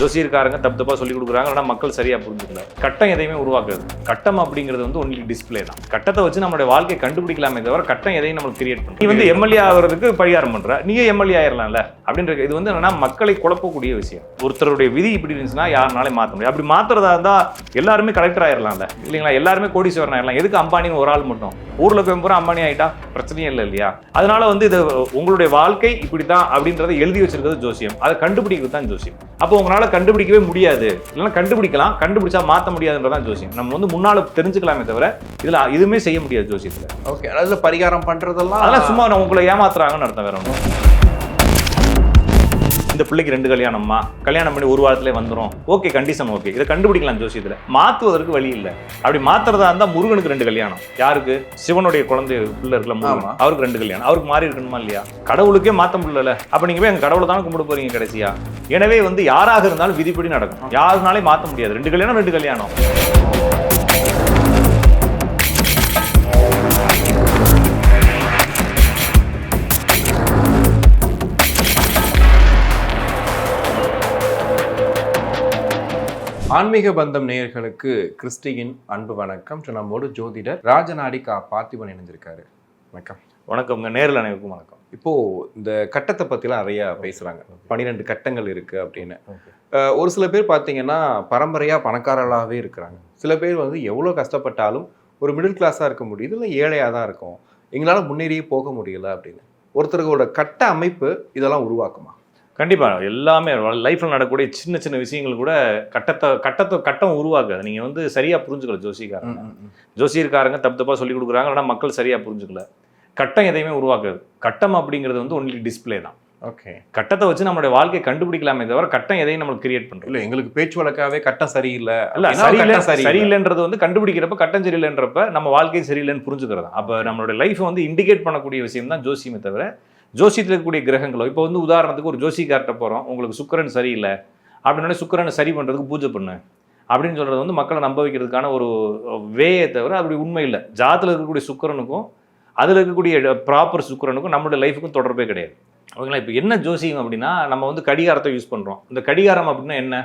ஜோசியர்காரங்க தப்பு தப்பா சொல்லி கொடுக்குறாங்க, ஆனால் மக்கள் சரியா புரிஞ்சுக்கல. கட்டம் எதையுமே உருவாக்குறது, கட்டம் அப்படிங்கிறது வந்து ஒன்லி டிஸ்பிளே தான். கட்டத்தை வச்சு நம்மளுடைய வாழ்க்கையை கண்டுபிடிக்கலாமே தவிர கட்டம் எதையும் நம்மளுக்கு கிரியேட் பண்ணி நீ வந்து எம்எல்ஏ ஆகிறதுக்கு பரிகாரம் பண்ற, நீயே எம்எல்ஏ ஆயிரலாம்ல அப்படின்றது. இது வந்து என்னன்னா மக்களை குழப்பக்கூடிய விஷயம். ஒருத்தருடைய விதி இப்படி இருந்துச்சுன்னா யாருனாலே மாற்ற முடியும். அப்படி மாத்துறதா இருந்தா எல்லாருமே கலெக்டர் ஆயிரலாம்ல இல்லைங்களா, எல்லாருமே கோடீஸ்வரன் ஆயிரலாம். எதுக்கு அம்பானின்னு ஒரு ஆள் மட்டும்? ஊர்ல போய் அம்பானி ஆயிட்டா பிரச்சனையே இல்லை இல்லையா? அதனால வந்து இது உங்களுடைய வாழ்க்கை இப்படித்தான் அப்படின்றத எழுதி வச்சிருக்கிறது ஜோசியம், அதை கண்டுபிடிக்கிறது தான் ஜோசியம். அப்போ உங்களால கண்டுபிடிக்கவே முடியாது, இல்லைன்னா கண்டுபிடிக்கலாம், கண்டுபிடிச்சா மாற்ற முடியாதுன்றதான் ஜோசியம். நம்ம வந்து முன்னால தெரிஞ்சுக்கலாமே தவிர இதுல எதுவுமே செய்ய முடியாது ஜோசியத்துல. ஓகே, அதாவது பரிகாரம் பண்றதெல்லாம் அதெல்லாம் சும்மா உங்களை ஏமாத்துறாங்கன்னு அர்த்தம், வேற ஒன்றும். இந்த பிள்ளைக்கு 2 கல்யாணம்மா, கல்யாணம் பண்ணி ஒரு வாரத்திலே வந்துடும், ஓகே கண்டிஷன் ஓகே, இதை கண்டுபிடிக்கலாம் ஜோசியத்துல. மாற்றுவதற்கு வழி இல்லை. அப்படி மாத்துறதா இருந்தா முருகனுக்கு 2 கல்யாணம். யாருக்கு? சிவனுடைய குழந்தை பிள்ளை இருக்குல்ல முருகன், அவருக்கு 2 கல்யாணம். அவருக்கு மாறி இருக்கணுமா இல்லையா? கடவுளுக்கே மாற்ற முடியல, அப்ப நீங்க போய் எங்க கடவுளை தானே கும்பிட போறீங்க கடைசியா? எனவே வந்து யாராக இருந்தாலும் விதிப்படி நடக்கும், யாருனாலே மாற்ற முடியாது. 2 கல்யாணம் 2 கல்யாணம். ஆன்மீக பந்தம் நேயர்களுக்கு கிறிஸ்டியின் அன்பு வணக்கம். நம்மோடு ஜோதிடர் ராஜநாடி கா பார்த்திபன் இணைஞ்சிருக்காரு. வணக்கம். வணக்கம்ங்க, நேரில் அனைவருக்கும் வணக்கம். இப்போ இந்த கட்டத்தை பற்றிலாம் நிறைய பேசுறாங்க. 12 கட்டங்கள் இருக்கு அப்படின்னு. ஒரு சில பேர் பார்த்தீங்கன்னா பரம்பரையாக பணக்காரர்களாகவே இருக்கிறாங்க. சில பேர் வந்து எவ்வளோ கஷ்டப்பட்டாலும் ஒரு மிடில் கிளாஸாக இருக்க முடியுது, இல்லை ஏழையாக தான் இருக்கும், எங்களால் முன்னேறியே போக முடியல அப்படின்னு. ஒருத்தரோட கட்ட அமைப்பு இதெல்லாம் உருவாக்குமா? கண்டிப்பாக. எல்லாமே லைஃப்பில் நடக்கக்கூடிய சின்ன சின்ன விஷயங்கள் கூட கட்டம் உருவாக்காது. நீங்கள் வந்து சரியாக புரிஞ்சுக்கல ஜோசியக்காரங்க. ஜோசியர்காரங்க தப்பு தப்பாக சொல்லி கொடுக்குறாங்க, ஆனால் மக்கள் சரியாக புரிஞ்சுக்கல. கட்டம் எதையுமே உருவாக்காது. கட்டம் அப்படிங்கிறது வந்து ஒன்லி டிஸ்பிளே தான். ஓகே, கட்டத்தை வச்சு நம்மளுடைய வாழ்க்கையை கண்டுபிடிக்கலாமே தவிர கட்டம் எதையும் நம்மளுக்கு கிரியேட் பண்ணுறோம் இல்லை. எங்களுக்கு பேச்சு வழக்காவே கட்டம் சரியில்லை, சரியில்லைன்றது வந்து கண்டுபிடிக்கிறப்ப கட்டம் சரியில்லைன்றப்ப நம்ம வாழ்க்கை சரியில்லைன்னு புரிஞ்சுக்கிறதா. அப்போ நம்மளுடைய லைஃப்பை வந்து இண்டிகேட் பண்ணக்கூடிய விஷயம் தான் ஜோசியமே தவிர ஜோசியத்தில் இருக்கக்கூடிய கிரகங்களோ. இப்போ வந்து உதாரணத்துக்கு ஒரு ஜோசிக்கார்ட்ட போகிறோம், உங்களுக்கு சுக்கிரன் சரியில்லை அப்படின்னா சுக்கிரனை சரி பண்ணுறதுக்கு பூஜை பண்ணு அப்படின்னு சொல்கிறது வந்து மக்களை நம்ப வைக்கிறதுக்கான ஒரு வேயை தவிர அப்படி உண்மை இல்லை. ஜாதத்தில் இருக்கக்கூடிய சுக்கிரனுக்கும் அதில் இருக்கக்கூடிய ப்ராப்பர் சுக்கிரனுக்கும் நம்மளுடைய லைஃபுக்கும் தொடர்பே கிடையாது. ஓகேங்களா? இப்போ என்ன ஜோசியம் அப்படின்னா நம்ம வந்து கடிகாரத்தை யூஸ் பண்ணுறோம். இந்த கடிகாரம் அப்படின்னா என்ன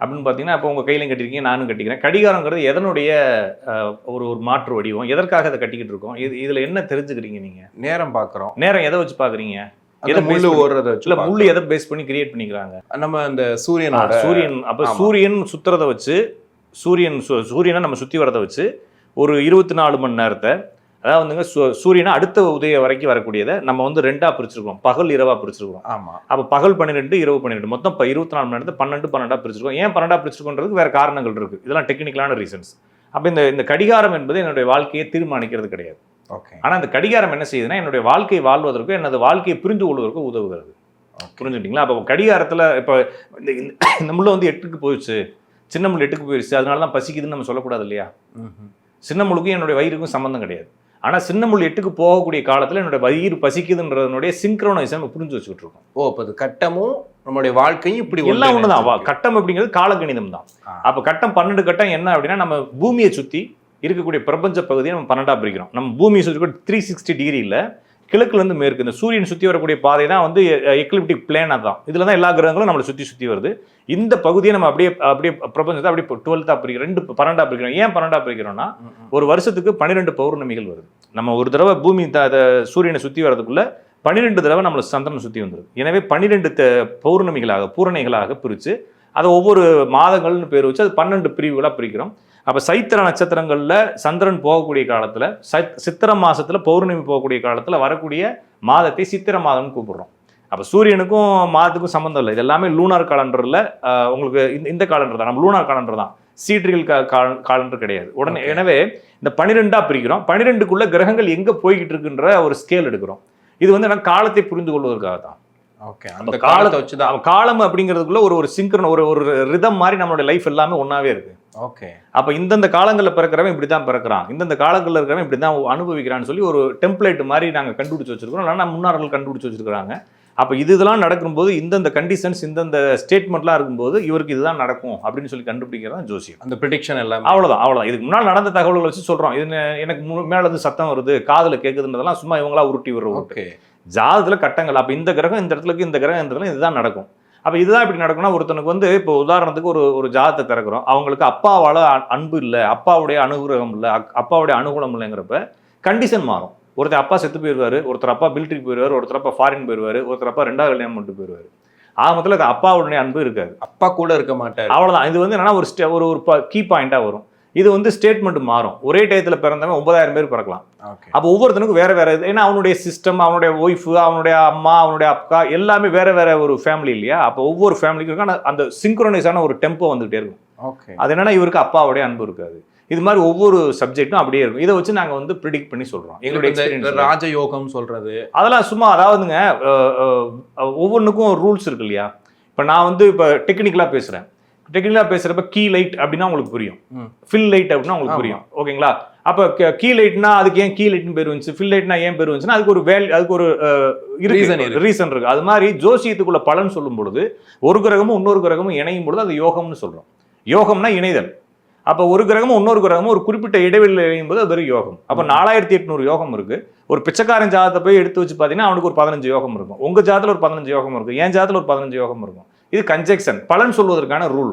அப்படின்னு பார்த்தீங்கன்னா, இப்போ உங்கள் கையிலையும் கட்டிருக்கீங்க, நானும் கட்டிக்கிறேன். கடிகாரங்கிறது எதனுடைய ஒரு மாற்று வடிவம், எதற்காக அதை கட்டிக்கிட்டு இருக்கோம், இதில் என்ன தெரிஞ்சுக்கிறீங்க? நீங்கள் நேரம் பார்க்குறோம். நேரம் எதை வச்சு பார்க்குறீங்க? முள்ளு ஓடுறத இல்லை, முள்ளு எதை பேஸ் பண்ணி கிரியேட் பண்ணிக்கிறாங்க? நம்ம இந்த சூரியன். அப்போ சூரியன் சுற்றுறதை வச்சு, சூரியனை நம்ம சுற்றி வரதை வச்சு ஒரு 24 மணி நேரத்தை, அதாவது வந்துங்க சூரியனை அடுத்த உதய வரைக்கும் வரக்கூடியதை நம்ம வந்து 2ஆக பிரிச்சிருக்கோம், பகல் இரவாக பிரிச்சிருக்கோம். ஆமாம். அப்போ பகல் 12 இரவு 12 மொத்தம் 24 மணி நேரத்தை 12 பிரிச்சிருக்கோம். ஏன் 12 பிரிச்சிருக்கோன்றதுக்கு வேறு காரணங்கள் இருக்குது. இதெல்லாம் டெக்னிக்கலான ரீசன்ஸ். அப்போ இந்த கடிகாரம் என்பது என்னுடைய வாழ்க்கையை தீர்மானிக்கிறது கிடையாது. ஓகே. ஆனால் இந்த கடிகாரம் என்ன செய்யுதுன்னா என்னுடைய வாழ்க்கையை வாழ்வதற்கும் எனது வாழ்க்கையை புரிந்து கொள்வதற்கும் உதவுகிறது. புரிஞ்சுக்கிட்டீங்களா? அப்போ கடிகாரத்தில் இப்போ இந்த முள்ள வந்து 8க்கு போயிடுச்சு, சின்ன முள் 8க்கு போயிடுச்சு, அதனால தான் பசிக்குதுன்னு நம்ம சொல்லக்கூடாது இல்லையா? சின்ன முழுக்கும் என்னுடைய வயிறுக்கும் சம்மந்தம் கிடையாது. ஆனால் சின்ன முள் 8க்கு போகக்கூடிய காலத்தில் என்னோட வயிறு பசிக்குதுன்றதனுடைய சிங்க்ரோனைசேஷன் புரிஞ்சு வச்சுக்கிட்டு இருக்கோம். ஓ, அப்போ அது கட்டமும் நம்மளுடைய வாழ்க்கையும் இப்படி எல்லாம் ஒன்று தான். கட்டம் அப்படிங்கிறது காலகணிதம் தான். அப்போ கட்டம் 12 கட்டம் என்ன அப்படின்னா, நம்ம பூமியை சுற்றி இருக்கக்கூடிய பிரபஞ்ச பகுதியை நம்ம 12ஆக பிரிக்கிறோம். நம்ம பூமியை சுற்றி 360 டிகிரியில் கிழக்குலேருந்து மேற்கு இந்த சூரியன் சுற்றி வரக்கூடிய பாதை தான் வந்து எக்லிப்டிக் பிளேனாக தான். இதில் தான் எல்லா கிரகங்களும் நம்மளை சுற்றி வருது. இந்த பகுதியை நம்ம அப்படியே பிரபஞ்சத்தை அப்படியே 12ஆக பிரிக்கிறோம், 12ஆக பிரிக்கிறோம். ஏன் 12ஆக பிரிக்கிறோம்னா, ஒரு வருஷத்துக்கு 12 பௌர்ணமிகள் வருது. நம்ம ஒரு தடவை பூமி சூரியனை சுற்றி வரதுக்குள்ள 12 தடவை நம்மளை சந்திரனை சுற்றி வந்துடுது. எனவே 12 பௌர்ணமிகளாக பூரணைகளாக பிரித்து அதை ஒவ்வொரு மாதங்கள்னு பேர் வச்சு அது 12 பிரிவுகளாக பிரிக்கிறோம். அப்போ சைத்திர நட்சத்திரங்களில் சந்திரன் போகக்கூடிய காலத்தில், சித்திரை மாதத்தில் பௌர்ணமி போகக்கூடிய காலத்தில் வரக்கூடிய மாதத்தை சித்திரை மாதம்னு கூப்பிடுறோம். அப்போ சூரியனுக்கும் மாதத்துக்கும் சம்மந்தம் இல்லை. இது எல்லாமே லூனார் காலண்டரில் உங்களுக்கு இந்த காலண்டர் தான், நம்ம லூனார் காலண்டர் தான், சீட்ரிகள் காலண்டர் கிடையாது. உடனே எனவே இந்த 12ஆக பிரிக்கிறோம். 12க்குள்ள கிரகங்கள் எங்கே போய்கிட்டு இருக்குன்ற ஒரு ஸ்கேல் எடுக்கிறோம். இது வந்து நான் காலத்தை புரிந்து கொள்வதற்காக தான். ஓகே, அந்த காலத்தை வச்சு தான். காலம் அப்படிங்கிறதுக்குள்ள ஒரு சிங்க்ரன், ஒரு ரிதம் மாதிரி நம்மளோட லைஃப் எல்லாமே ஒன்றாவே இருக்கு. ஓகே. அப்போ இந்தந்த காலங்களில் பிறக்கிறவன் இப்படி தான் பிறக்கிறான், இந்தந்த காலங்களில் இருக்கிறவன் இப்படி தான் அனுபவிக்கிறான்னு சொல்லி ஒரு டெம்ப்ளேட் மாதிரி நாங்கள் கண்டுபிடிச்சி வச்சிருக்கிறோம், இல்லைன்னா முன்னார்கள் கண்டுபிடிச்சி வச்சிருக்கிறாங்க. அப்போ இதெல்லாம் நடக்கும்போது, இந்தந்த கண்டிஷன்ஸ், இந்தந்த ஸ்டேட்மெண்ட்லாம் இருக்கும்போது இவருக்கு இதுதான் நடக்கும் அப்படின்னு சொல்லி கண்டுபிடிக்கிறது தான் ஜோசியம். அந்த ப்ரெடிக்ஷன் எல்லாம் அவ்வளோதான். இதுக்கு முன்னால் நடந்த தகவல்களை வச்சு சொல்கிறோம். இது எனக்கு மேலே இருந்து சத்தம் வருது, காதில் கேட்குதுன்றதெல்லாம் சும்மா இவங்களா உருட்டி விடுறோம். ஓகே. ஜாதகத்தில் கட்டங்கள், அப்போ இந்த கிரகம் இந்த இடத்துல, இந்த கிரகம் இந்த இடத்துல இதுதான் நடக்கும். அப்ப இதுதான் இப்படி நடக்கும்னா ஒருத்தனுக்கு வந்து இப்போ உதாரணத்துக்கு ஒரு ஜாதத்தை திறக்கிறோம், அவங்களுக்கு அப்பாவால அன்பு இல்லை, அப்பாவுடைய அனுகிரகம் இல்லை, அப்பாவுடைய அனுகூலம் இல்லைங்கிறப்ப கண்டிஷன் மாறும். ஒருத்தர் அப்பா செத்து போயிடுவாரு, ஒருத்தர் அப்பா மிலிட்டரிக்கு போயிடுவாரு, ஒருத்தர் அப்பா ஃபாரின் போயிடுவாரு, ஒருத்தர் அப்பா 2வது கல்யாணம் பண்ணிட்டு போயிடுவாரு. ஆகமத்துல அது அப்பாவுடைய அன்பு இருக்காது, அப்பா கூட இருக்க மாட்டாரு, அவ்வளவுதான். இது வந்து என்னன்னா ஒரு கீ பாயிண்டா வரும். இது வந்து ஸ்டேட்மெண்ட் மாறும். ஒரே டயத்துல பிறந்தவன் 9000 பேர் பிறக்கலாம். அப்போ ஒவ்வொருத்தனுக்கும் வேற வேற இது. ஏன்னா அவனுடைய சிஸ்டம், அவனுடைய ஒய்ஃப், அவனுடைய அம்மா, அவனுடைய அப்பா எல்லாமே வேற வேற ஒரு ஃபேமிலி இல்லையா? அப்போ ஒவ்வொரு ஃபேமிலிக்கும் அந்த சிங்க்ரோனைஸான ஒரு டெம்போ வந்துகிட்டே இருக்கும். அது என்னன்னா இவருக்கு அப்பாவுடைய அன்பு இருக்காது. இது மாதிரி ஒவ்வொரு சப்ஜெக்டும் அப்படியே இருக்கும். இதை வச்சு நாங்க வந்து ப்ரிடிக்ட் பண்ணி சொல்றோம். எங்களுடைய ராஜயோகம் சொல்றது அதெல்லாம் சும்மா, அதாவதுங்க ஒவ்வொன்றுக்கும் ஒரு ரூல்ஸ் இருக்கு இல்லையா? இப்போ நான் வந்து இப்போ டெக்னிக்கலா பேசுறேன். டெக்னிக்கலா பேசுறப்ப கீ லைட் அப்படின்னா உங்களுக்கு புரியும், ஃபில் லைட் அப்படின்னா உங்களுக்கு புரியும். ஓகேங்களா? அப்ப கீ லைட்னா அதுக்கு ஏன் கீ லைட்னு பேர் வந்துச்சு, ஃபில் லைட்னா ஏன் பேர் வந்துச்சுன்னா அதுக்கு ஒரு ரீசன் இருக்கு. அது மாதிரி ஜோசியத்துக்குள்ள பலன் சொல்லும் பொழுது ஒரு கிரகமும் இன்னொரு கிரகமும் இணையும் பொழுது அது யோகம்னு சொல்றோம். யோகம்னா இணைதல். அப்போ ஒரு கிரகமும் இன்னொரு கிரகமும் ஒரு குறிப்பிட்ட இடைவெளியில் இணையும் போது அது ஒரு யோகம். அப்போ 4800 யோகம் இருக்கு. ஒரு பிச்சைக்காரன் ஜாதத்தை போய் எடுத்து வச்சு பார்த்தீங்கன்னா அவனுக்கு ஒரு 15 யோகம் இருக்கும். உங்க ஜாதத்துல ஒரு 15 யோகம் இருக்கும், என் ஜாதத்துல ஒரு 15 யோகம் இருக்கும். இது கன்ஜெக்ஷன், பலன் சொல்வதற்கான ரூல்.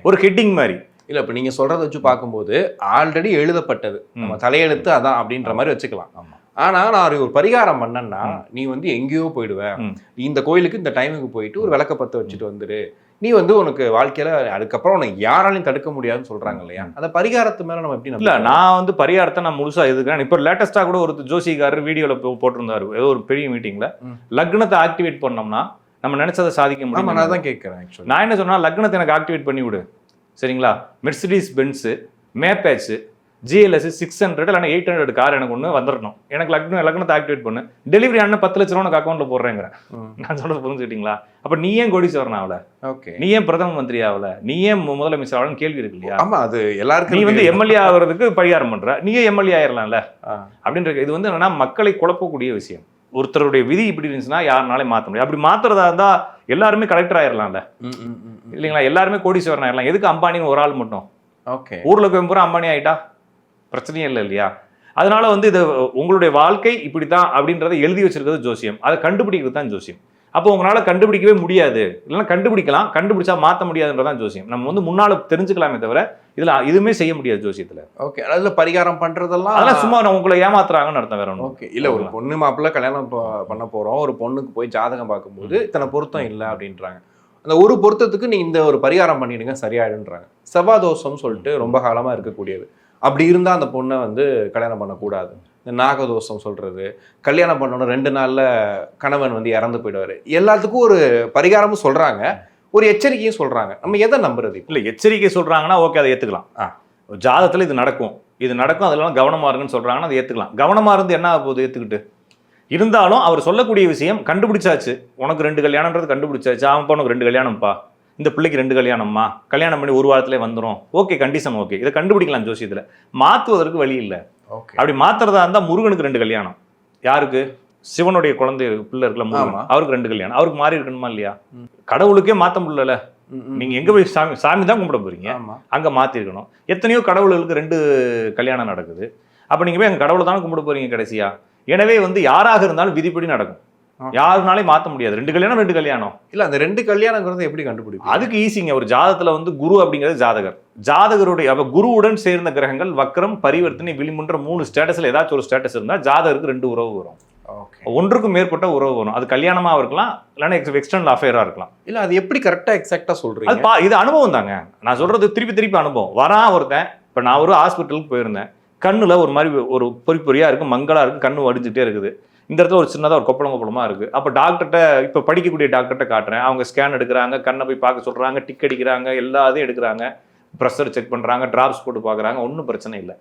ஒரு ஹெட்டிங் மாதிரி இல்ல. இப்ப நீங்க சொல்றதை வச்சு பார்க்கும்போது ஆல்ரெடி எழுதப்பட்டது, நம்ம தலையெழுத்து அதான் அப்படின்ற மாதிரி வச்சுக்கலாம். ஆனா நான் ஒரு பரிகாரம் பண்ணேன்னா நீ வந்து எங்கேயோ போயிடுவ, இந்த கோயிலுக்கு இந்த டைமுக்கு போயிட்டு ஒரு விளக்க பத்த வச்சுட்டு வந்துரு, நீ வந்து உனக்கு வாழ்க்கையில அதுக்கப்புறம் உனக்கு யாராலையும் தடுக்க முடியாதுன்னு சொல்றாங்க இல்லையா? அந்த பரிகாரத்து மேல நம்ம எப்படி? இல்ல, நான் வந்து பரிகாரத்தை நான் முழுசா எதுக்குறேன். இப்போ லேட்டஸ்டா கூட ஒரு ஜோசிகாரர் வீடியோல போட்டிருந்தாரு, ஏதோ ஒரு பெரிய மீட்டிங்ல லக்னத்தை ஆக்டிவேட் பண்ணோம்னா நம்ம நினைச்சதை சாதிக்க முடியும். நான் தான் கேட்கிறேன். நான் என்ன சொன்னா, லக்னத்தை எனக்கு ஆக்டிவேட் பண்ணி விடு, சரிங்களா? மெர்சிடிஸ் பென்ஸ், மேபேட்ச், GLS 600 இல்லைன்னா 800 கார் எனக்கு ஒன்று வந்துடணும், எனக்கு லக்னத்தை ஆக்டிவேட் பண்ணு, டெலிவரி ஆனால் 10 லட்ச ரூபா உனக்கு அக்கௌண்ட்ல போடுறேங்கிறேன். நான் சொல்றது புரிஞ்சுக்கிட்டீங்களா? அப்ப நீ ஏன் கோடீஸ்வரன் ஆகல, நீ ஏன் பிரதம மந்திரி ஆகல, நீ ஏன் முதலமைச்சர் ஆகலன்னு கேள்வி இருக்கு இல்லையா? ஆமா, அது எல்லாருக்கும். நீ வந்து எம்எல்ஏ ஆகிறதுக்கு பரிகாரம் பண்ற, நீயே எம்எல்ஏ ஆயிரலாம்ல அப்படின்ற. இது வந்து என்னன்னா மக்களை குழப்பக்கூடிய விஷயம். ஒருத்தருடைய விதி இப்படி இருந்துச்சுன்னா யாருனாலே மாற்ற முடியும். அப்படி மாத்துறதா இருந்தா எல்லாருமே கலெக்டர் ஆயிரலாம்ல, இல்லைங்களா? எல்லாருமே கோடீஸ்வரன் ஆயிரலாம். எதுக்கு அம்பானின்னு ஒரு ஆள் மட்டும்? ஊர்ல போய் பூரா அம்பானி ஆயிட்டா பிரச்சனையே இல்லை இல்லையா? அதனால வந்து இது உங்களுடைய வாழ்க்கை இப்படித்தான் அப்படின்றத எழுதி வச்சிருக்கிறது ஜோசியம், அதை கண்டுபிடிக்கிறது தான் ஜோசியம். அப்போ உங்களால கண்டுபிடிக்கவே முடியாது, இல்லைன்னா கண்டுபிடிக்கலாம், கண்டுபிடிச்சா மாற்ற முடியாதுன்றதான் ஜோசியம். நம்ம வந்து முன்னால தெரிஞ்சுக்கலாமே தவிர இதுல எதுவுமே செய்ய முடியாது ஜோசியத்துல. ஓகே, அதுல பரிகாரம் பண்றதெல்லாம் அதெல்லாம் சும்மா உங்களை ஏமாத்துறாங்கன்னு அர்த்தம், வேற ஒன்றும். ஓகே, இல்ல ஒரு பொண்ணு மாப்பிள்ள கல்யாணம் பண்ண போறோம், ஒரு பொண்ணுக்கு போய் ஜாதகம் பார்க்கும்போது இத்தனை பொருத்தம் இல்லை அப்படின்றாங்க. அந்த ஒரு பொருத்தத்துக்கு நீ இந்த ஒரு பரிகாரம் பண்ணிடுங்க சரியாயிடுன்றாங்க. செவ்வாதோஷம் சொல்லிட்டு ரொம்ப காலமா இருக்கக்கூடியது. அப்படி இருந்தால் அந்த பொண்ணை வந்து கல்யாணம் பண்ணக்கூடாது. இந்த நாகதோஷம் சொல்கிறது, கல்யாணம் பண்ணணும் 2 நாளில் கணவன் வந்து இறந்து போயிடுவார், எல்லாத்துக்கும் ஒரு பரிகாரமும் சொல்கிறாங்க, ஒரு எச்சரிக்கையும் சொல்கிறாங்க. நம்ம எதை நம்புறது? இல்லை, எச்சரிக்கை சொல்கிறாங்கன்னா ஓகே, அதை ஏற்றுக்கலாம். ஜாதகத்தில் இது நடக்கும் அதெல்லாம் கவனமாக இருக்குன்னு சொல்கிறாங்கன்னா அதை ஏற்றுக்கலாம். கவனமாக இருந்து என்ன போகுது ஏற்றுக்கிட்டு இருந்தாலும் அவர் சொல்லக்கூடிய விஷயம் கண்டுபிடிச்சாச்சு, உனக்கு 2 கல்யாணம்ன்றது கண்டுபிடிச்சாச்சு, அவன் உனக்கு 2 கல்யாணம்ப்பா, இந்த பிள்ளைக்கு 2 கல்யாணம்மா, கல்யாணம் பண்ணி ஒரு வாரத்திலே வந்துடும், ஓகே, கண்டிஷன் ஓகே, இதை கண்டுபிடிக்கலாம் ஜோசியத்தில். மாற்றுவதற்கு வழி இல்லை. அப்படி மாத்துறதா இருந்தால் முருகனுக்கு 2 கல்யாணம், யாருக்கு? சிவனுடைய குழந்தை பிள்ளை இருக்குல்ல முருகன், அவருக்கு 2 கல்யாணம், அவருக்கு மாறி இருக்கணுமா இல்லையா? கடவுளுக்கே மாற்ற முடியல, நீங்க எங்க போய் சாமி தான் கும்பிட போறீங்க, அங்க மாத்திருக்கணும். எத்தனையோ கடவுளுக்கு 2 கல்யாணம் நடக்குது. அப்ப நீங்க போய் அங்க கடவுளை தானே கும்பிட போறீங்க கடைசியா. எனவே வந்து யாராக இருந்தாலும் விதிப்படி நடக்கும், யாருனாலே மாற்ற முடியாது. 2 கல்யாணம் 2 கல்யாணம் இல்ல. அந்த 2 கல்யாணங்கிறது எப்படி கண்டுபிடிக்கும்? அதுக்கு ஈஸிங்க. ஒரு ஜாதகத்துல வந்து குரு அப்படிங்கிறது ஜாதகருடைய அப்ப குருவுடன் சேர்ந்த கிரகங்கள் வக்ரம், பரிவர்த்தனை, விளிம்புன்ற 3 ஸ்டேட்டஸ்ல ஏதாச்சும் ஒரு ஸ்டேட்டஸ் இருந்தா ஜாதகருக்கு 2 உறவு வரும். ஒன்றுக்கும் மேற்பட்ட உறவு வரும். அது கல்யாணமா இருக்கலாம், இல்லைன்னா எக்ஸ்டர்னல் அஃபேரா இருக்கலாம். இல்ல, அது எப்படி கரெக்டா எக்ஸாக்டா சொல்றீங்க? இது அனுபவம் தாங்க. நான் சொல்றது திருப்பி அனுபவம். ஒருத்தன் இப்ப நான் ஒரு ஹாஸ்பிட்டலுக்கு போயிருந்தேன், கண்ணுல ஒரு மாதிரி ஒரு பொறியா இருக்கு, மங்களா இருக்கு, கண்ணு வடிஞ்சுட்டே இருக்குது, இந்த இடத்துல ஒரு சின்னதாக ஒரு கொப்பளமா இருக்கு. அப்போ டாக்டர்கிட்ட, இப்போ படிக்கக்கூடிய டாக்டர்கிட்ட காட்டுறேன், அவங்க ஸ்கேன் எடுக்கிறாங்க, கண்ணை போய் பார்க்க சொல்றாங்க, டிக் அடிக்கிறாங்க, எல்லாத்தையும் எடுக்கிறாங்க, ப்ரெஷர் செக் பண்றாங்க, டிராப்ஸ் போட்டு பார்க்குறாங்க, ஒன்றும் பிரச்சனை இல்லை.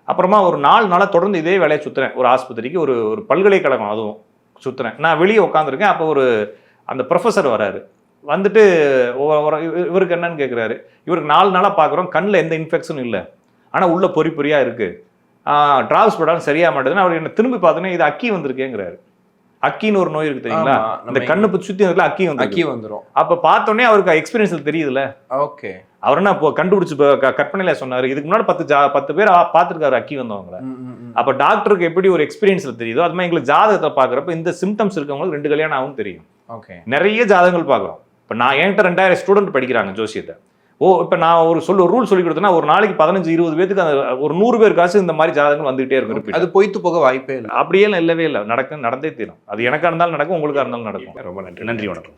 அப்புறமா ஒரு 4 நாளாக தொடர்ந்து இதே வேலையை சுற்றுறேன். ஒரு ஆஸ்பத்திரிக்கு, ஒரு பல்கலைக்கழகம் அதுவும் சுற்றுறேன். நான் வெளியே உட்காந்துருக்கேன். அப்போ அந்த ப்ரொஃபஸர் வராரு, வந்துட்டு இவருக்கு என்னன்னு கேட்குறாரு. இவருக்கு 4 நாளாக பார்க்குறோம், கண்ணில் எந்த இன்ஃபெக்ஷனும் இல்லை, ஆனால் உள்ள பொறியா இருக்கு, டிராப்ஸ் போட்டாலும் சரியா மாட்டேதுன்னு அவர் என்ன திரும்பி பார்த்தோன்னே இது அக்கி வந்திருக்கேங்கிறாரு. அக்கின்னு ஒரு நோய் இருக்கு தெரியுங்களா, இந்த கண்ணு சுத்தி அக்கி வந்துடும். அப்ப பார்த்தோன்னே அவருக்கு எக்ஸ்பீரியன்ஸ்ல தெரியுதுல்ல. ஓகே, அவர் என்ன கண்டுபிடிச்சு கற்பனையில சொன்னாரு, இதுக்கு முன்னாடி 10 பேர் பார்த்துருக்காரு அக்கி வந்தவங்களை. அப்ப டாக்டருக்கு எப்படி ஒரு எக்ஸ்பீரியன்ஸ்ல தெரியுதோ அது மாதிரி எங்களுக்கு ஜாதகத்தை பாக்குறப்ப இந்த சிம்டம்ஸ் இருக்கவங்களுக்கு 2 கல்யாணம் ஆகும் தெரியும். நிறைய ஜாதகங்கள் பாக்குறோம், இப்போ நான் என்கிட்ட 2000 ஸ்டூடெண்ட் படிக்கிறாங்க ஜோசியத்தை. இப்போ நான் ஒரு ரூல் சொல்லி கொடுத்தேன்னா ஒரு நாளைக்கு 15-20 பேருக்கு அந்த ஒரு 100 பேருக்காச்சும் இந்த மாதிரி ஜாதகங்கள் வந்துகிட்டே இருக்கும். அது பொய்த்து போக வாய்ப்பே இல்லை. அப்படியே இல்லவே இல்லை, நடந்தே தீரும். அது எனக்கா இருந்தாலும் நடக்கும், உங்களுக்கா இருந்தாலும் நடக்கும். ரொம்ப நன்றி. நன்றி, வணக்கம்.